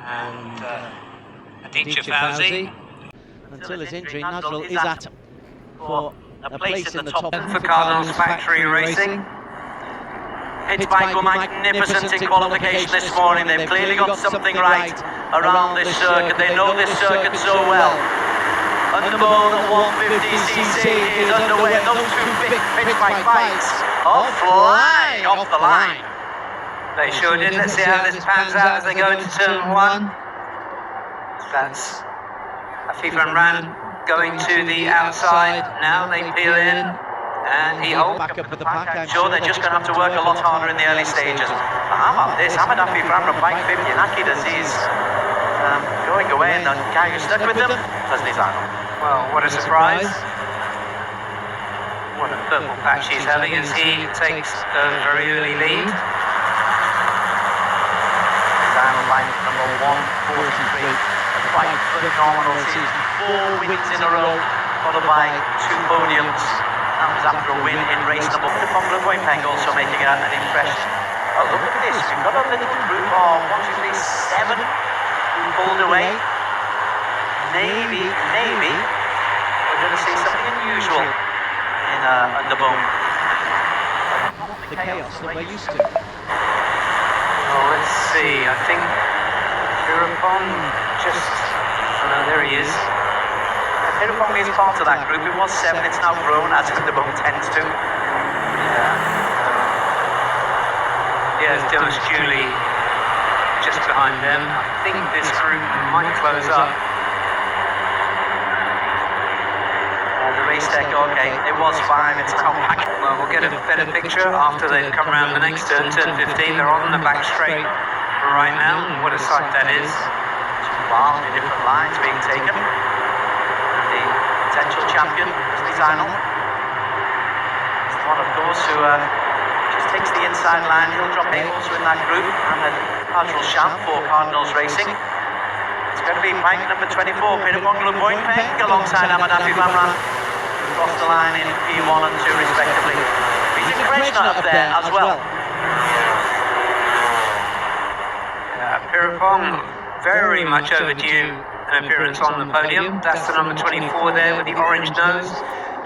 and Fauzi. Until his injury, Nazrul is at for a place in the top. For Cardinals Factory Racing. Pitbike were magnificent in qualification this morning. They've clearly got something right around this circuit. They know this circuit so well. Underbone 150cc is underway. Those two big pitbike bikes are flying off the line. They sure did. Let's see how this pans out as they go into turn 1. That's Afif and Ran going to the outside. Now they peel in. And he holds back up with the pack. I'm sure they're just going to have to work a lot harder in the early stages. But how about this? Ahmed Afif ran from bike 50 and Akida's he's going away, and the guy who's stuck with them, Husni Zainal. Well, what a surprise. What a purple patch he's having as he takes a very early lead. Zainal bike number 143. A quite phenomenal season. 4 wins in a row, followed by 2 podiums. That was after a win in race number 1. Popular Boypeng also making an impression. Oh, look at this. We've got a little group of 1, 2, 3, 7 who pulled away. Maybe we're going to see something unusual in Underbone. the chaos that we're used to. Well, let's see. I think Pirapong just... Oh no, there he is. Pirapong is part of that group. It was 7, it's now grown, as Underbone tends to. Yes, Dylan's Julie just behind them. I think this group might close up. The race deck, okay, it was 5, it's now back. Well, we'll get a better picture after they've come around the next turn, turn 15. They're on the back straight right now. What a sight that is. Two vastly different lines being taken. Potential champion, Husni Zainal. He's the one, of course, who just takes the inside line. He'll drop in also in that group. And Arrc for Cardinals Racing. It's going to be bike number 24, Pirapong Boypeng, alongside Ahmed Afif Amran. Cross the line in P1 and 2 respectively. Peter Krejna up there as well. Pirapong, very much overdue an appearance on the podium. That's the number 24 there with the orange nose,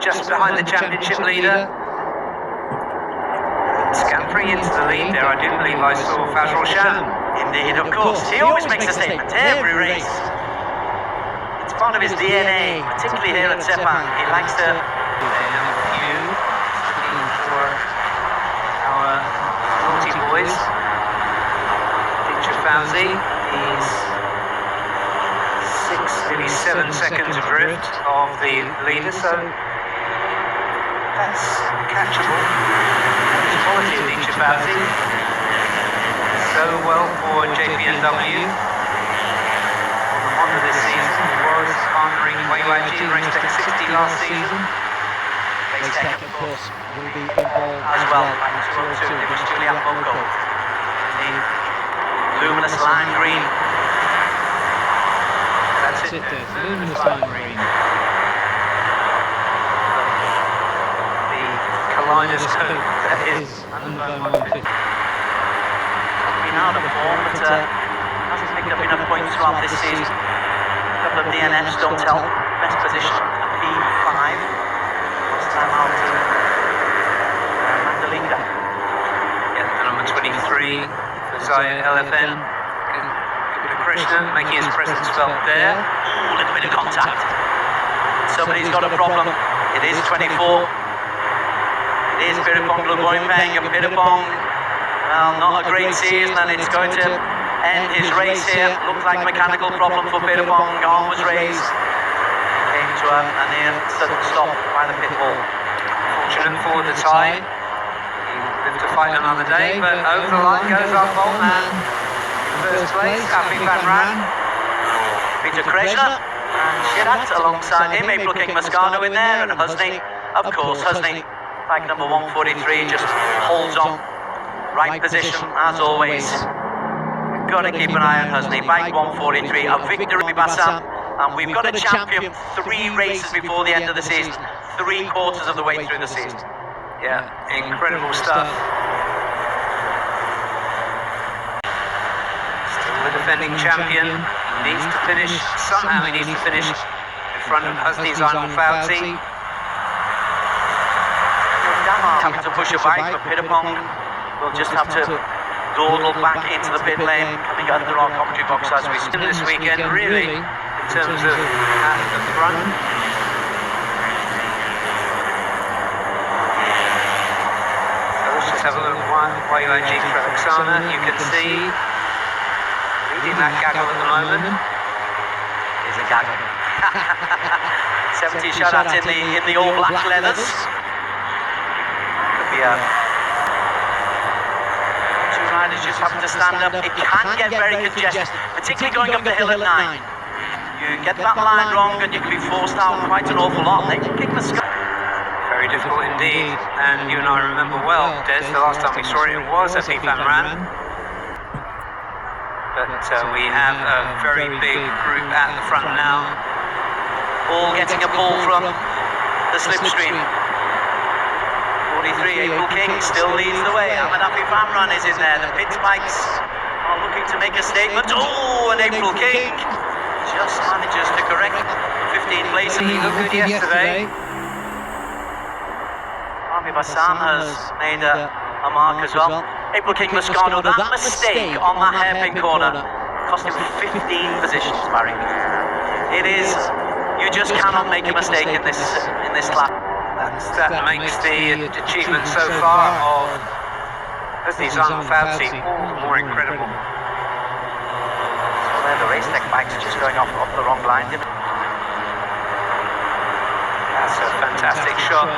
just behind the championship leader. Scampering into the lead there, I do believe I saw Fazrul Sham. Indeed, of course. He always makes a statement every race. It's part of his DNA, particularly here at Sepang. He likes to... for our naughty boys. Feature Fauzi. He's 6, maybe 7 seconds adrift of the leader, so that's catchable. That's quality of Feature Fauzi. So well for JPNW. The Honda this season was partnering Waywaji in race tech 60 last season. Race tech, of course, will be involved as well. Like 202, it was Julian Boko. The luminous lime green. That's it, luminous lime green. The kaleidoscope that is Underbone 150. Been out of form, but hasn't picked up enough points throughout this season. A couple of DNFs don't help. Best position a P5. Last time out to Mandalinga. Yeah, the number 23 for Zaya LFN. Krishna making his presence felt there. Ooh, a little bit of contact. Somebody's got a problem. It is 24. It is Pirapong Boypeng of Pirapong. Well, not a great season, and it's going to end his race here. Looks like mechanical problem for Pirapong. Arm was raised. Came to a near sudden stop by the pit wall. Fortunate for the tie. He lived to fight another day, but over the line goes our pole man. First place, Afif Amran. Peter Krejna. And Shirat alongside him, April King Moscano in there, and Husni. Of course, Husni, bike number 143, just holds on. Right position, as always. We've got to keep an eye on Husni. Bike 143, a victory Bassam. And we've got a champion 3 races before the end of the season. 3/4 of the way through the season. Yeah, incredible stuff. Still with the defending champion. He needs to finish, somehow he needs to finish in front of Husni Zainal-Fauzi. Having to push a bike, but Pirapong will just have to dawdle back into the pit lane, coming under our commentary box as we spin this weekend, really, in terms of at the front. Let's just have a look at YUIG for Oksana. You can see leading that gaggle at the moment is a gaggle. 70 Sharat in the all black leathers. Could be a two riders just having to stand up. It can get very congested, particularly going up the hill at 9. You get that line wrong and you can be forced out quite an awful lot. They can kick the sky. Very difficult indeed, and you and I remember well, Des, the last time we saw it was at Sepang. But we have a very big group at the front now, all getting a pull from the slipstream. 43, April King still leads the way. Amanapi Famran is in there. The pit bikes are looking to make a statement. Oh, and April King just manages to correct 15 places. He looked good yesterday. Bassam has made a mark as well. April King Moscato, that mistake on that hairpin corner cost him 15 positions, Barry. It is, you just cannot make a mistake in this lap. That makes the achievement so far of Husni Zainal-Fauzi all the more incredible. So there, the race tech bikes are just going off the wrong line. That's a fantastic shot.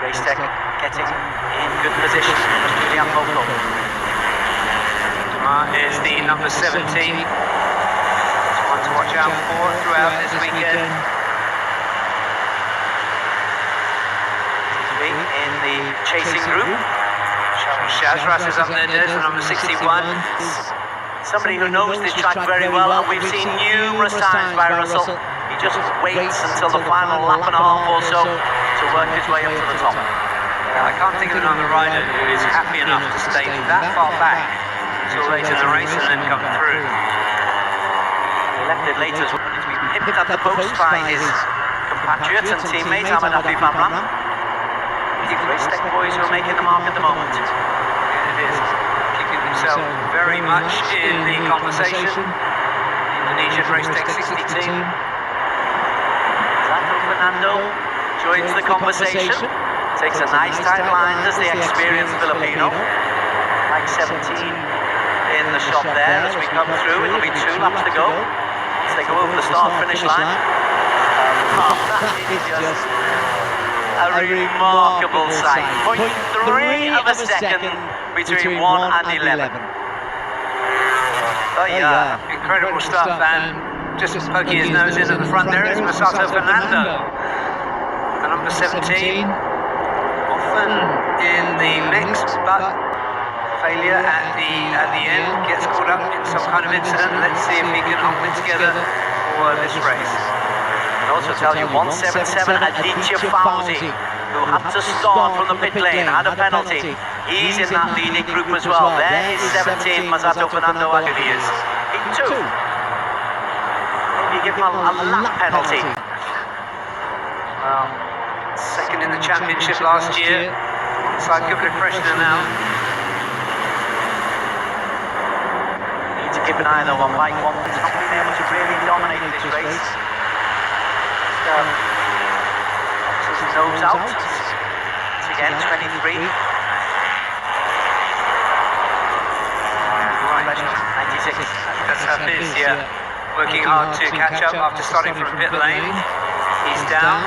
Race tech getting in good position. Julian Boko is the number 17. One to watch out for throughout this weekend. In the chasing group, Shazras is up there, Des, the number 61. Somebody who knows this track very well, and we've seen numerous times by Russell. He just waits until the final lap and a half or so to work his way up to the top. I can't think of another rider who is happy enough to stay that far back until late in the race and then come through. He left it later as well, to be pipped at the post by his compatriots and teammate Amanapi Famran. These race tech boys who are making the mark at the moment. Yeah, it is. Keeping himself very much in the conversation. Indonesian race tech 60 team. Zato Fernando joins the conversation. Takes a nice tight line as the experienced Filipino. Like 17 in the shot there as we come through. It'll be 2 laps to go as they go over the start-finish line. That is just a remarkable sight. 0.3 of a second between 1 and 11. Oh yeah, incredible stuff. And just poking his nose in at the front there is Masato Fernando, the number 17. In the mix, but failure at the end, gets caught up in some kind of incident. Let's see if we can hold it together for this race. And also tell you 177 Aditya Fauzi, who had to start from the pit lane, had a penalty. He's in that leading group as well. There is 17 Masato Fernando, as he is. P2. Maybe give him a lap penalty. Well, second in the championship last year. So I'd give it a Krishna now. Need to keep an eye though on bike 1. It's not been able to really dominate this race. His nose out. It's again 23. 96. That's how it is, yeah. Working hard to catch up after starting from pit lane. He's down.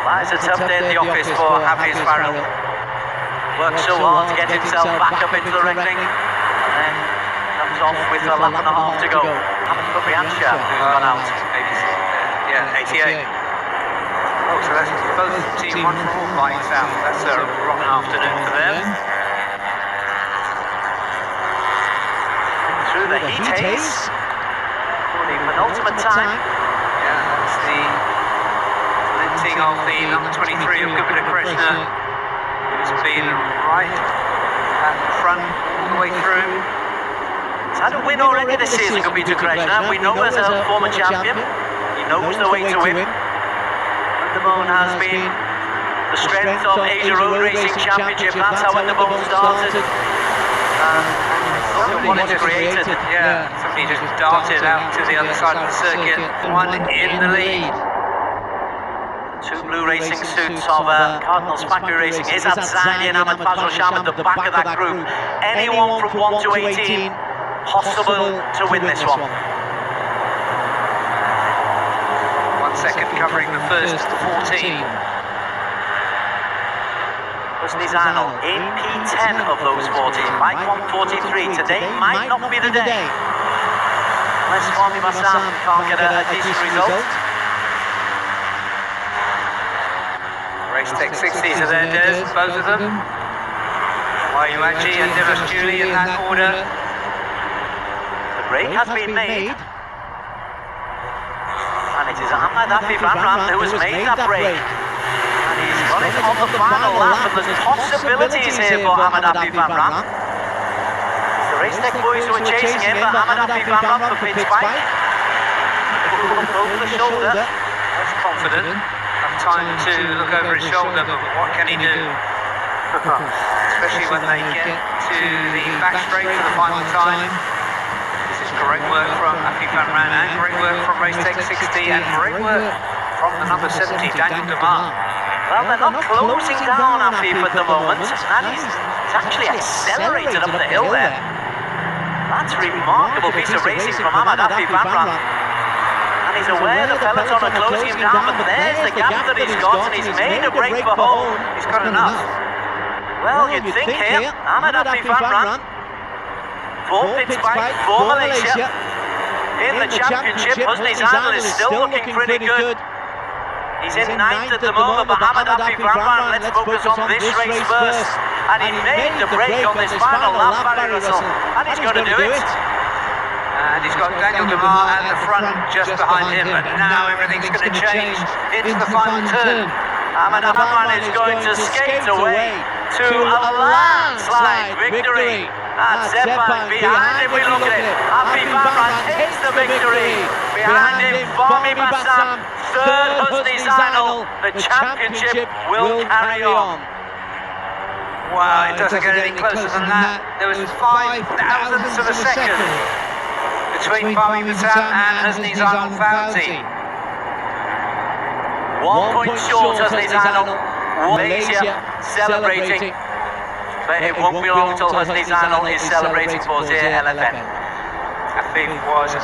Well, it's a tough day at the office for Hafiz Farrell. Works so hard to get himself back up into the ring, and then comes off with a lap and a half to go. Happened for Briansha, who's gone out. 88. Oh, so that's both Team 1 from all bikes out. That's a rotten afternoon for them. Through the heat haze for the penultimate time. Yeah, that's the of the number 23 of Gupta Krishna, who He's been right at the front all the way through. He's had a win already this season, Peter Krishna. We know as a former champion, he knows the way to win. Endemone has been the strength of Asia Road Racing Championship. That's how Endemone started. What it's created, somebody just darted out to the other side of the circuit. One in the lead. Two blue racing suits of Cardinals Factory Racing. Izzat Zani and Ahmed Fazal Sham at the back of that group. Anyone from 1 to 18 possible to win this one. 1 second covering the first 14. Husni Zainal in P10 of those 14, bike 143. Today might not be the day. Unless Fahmi Bassam can't get a decent result. Race Tech 60s are there, Des, both of them. Wayuaji and Divas Julie in that order. The break has been made. And it is Ahmed Afi Van Ram who has made that break. He's got it on the final lap, and there's possibilities here for Ahmed Afi Van Ram. The Race Tech boys who are chasing him, but Ahmed Afi Van Ram for pitch bike. Over the shoulder. That's confident. Have time to look over his shoulder, but what can he do? Especially when they get to the back straight for the final time. This is great work from Afi Van Ram, and great work from Race Tech 60, and great work from the number 70, Daniel Demar. Well, they're not closing down Afi at the moment, and he's actually accelerated up the hill there. That's a remarkable piece of racing from Ahmed Afi Van Ram. And he's aware the peloton are closing him down, but there's the gap that he's got, and he's made a break for home. He's got enough. Well, you'd think here, Ahmed Afi Van Ram, for Pittsburgh, for Malaysia. In the championship, Husni Zainal is still looking pretty good. He's in 9th at the moment, but Ahmed Afi Van Ram, let's focus on this race first. And he made the break on this final lap, Barry Russell, and he's going to do it. And he's got Daniel Demar at the front just behind him, but now everything's going to change into the final turn. Ahmed Afi Van Ram is going to skate away to a landslide victory. And Sepang behind him, we look at it. Afi Van Ram takes the victory. Behind him, Fahmi Bassam. Third, Husni Zainal. The championship will carry on. Wow, it doesn't get any closer than that. There was 5,000ths of a second between Fahmi Bassam and Husni Zainal Fauzi. 1 point short, Husni Zainal. Malaysia celebrating. But it won't be long till Husni Zainal is celebrating for Zia LFN. Afi was